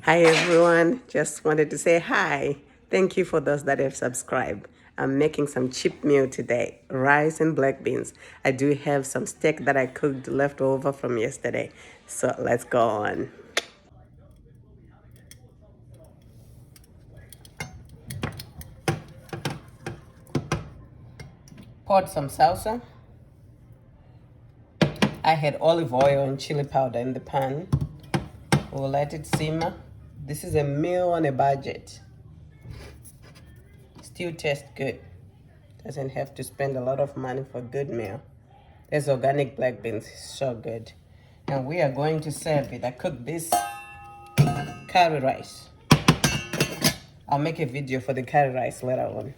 Hi everyone, just wanted to say hi. Thank you for those that have subscribed. I'm making some cheap meal today, rice and black beans. I do have some steak that I cooked left over from yesterday. So let's go on. Poured some salsa. I had olive oil and chili powder in the pan. We'll let it simmer. This is a meal on a budget. Still tastes good. Doesn't have to spend a lot of money for a good meal. There's organic black beans, so good. And we are going to serve it. I cooked this curry rice. I'll make a video for the curry rice later on.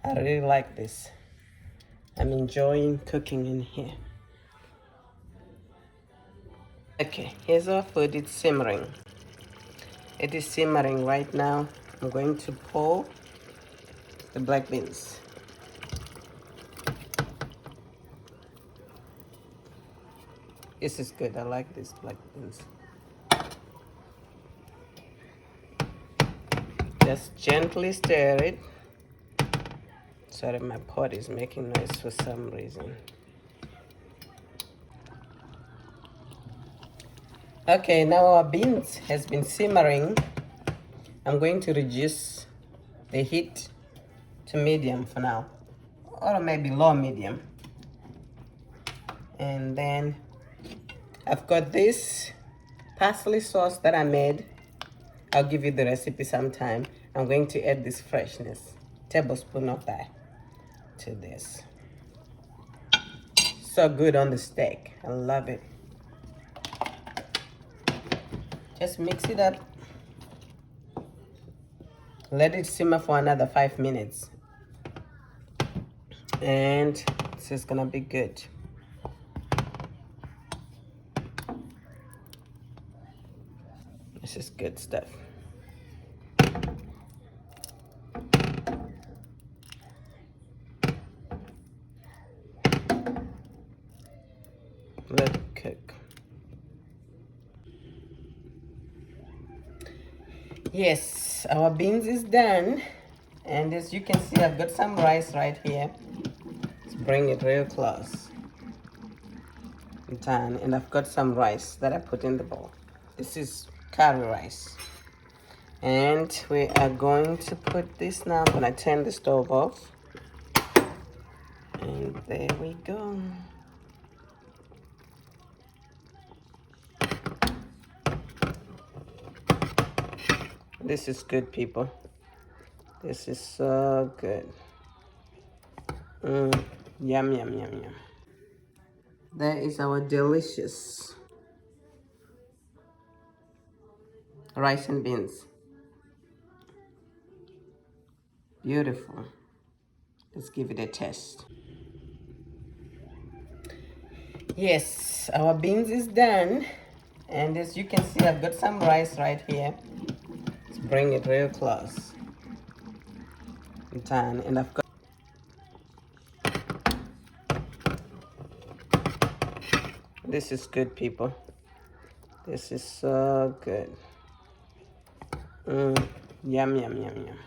I really like this. I'm enjoying cooking in here. Okay, here's our food. It's simmering. It is simmering right now. I'm going to pour the black beans. This is good. I like these black beans. Just gently stir it. Sorry, my pot is making noise for some reason. Okay, now our beans has been simmering. I'm going to reduce the heat to medium for now, or maybe low medium. And then I've got this parsley sauce that I made. I'll give you the recipe sometime. I'm going to add this freshness, tablespoon of that to this. So good on the steak. I love it. Just mix it up. Let it simmer for another 5 minutes. And this is gonna be good. This is good stuff. Let it cook. Yes, our beans is done. And as you can see, I've got some rice right here. Let's bring it real close. Done. And I've got some rice that I put in the bowl. This is curry rice. And we are going to put this now. I'm gonna turn the stove off. And there we go. This is good, people. This is so good. Yum, yum, yum, yum. There is our delicious rice and beans. Beautiful. Let's give it a taste. Yes, our beans is done. And as you can see, I've got some rice right here. Let's bring it real close. Done. And I've got this is good, people. This is so good. Yum, yum, yum, yum.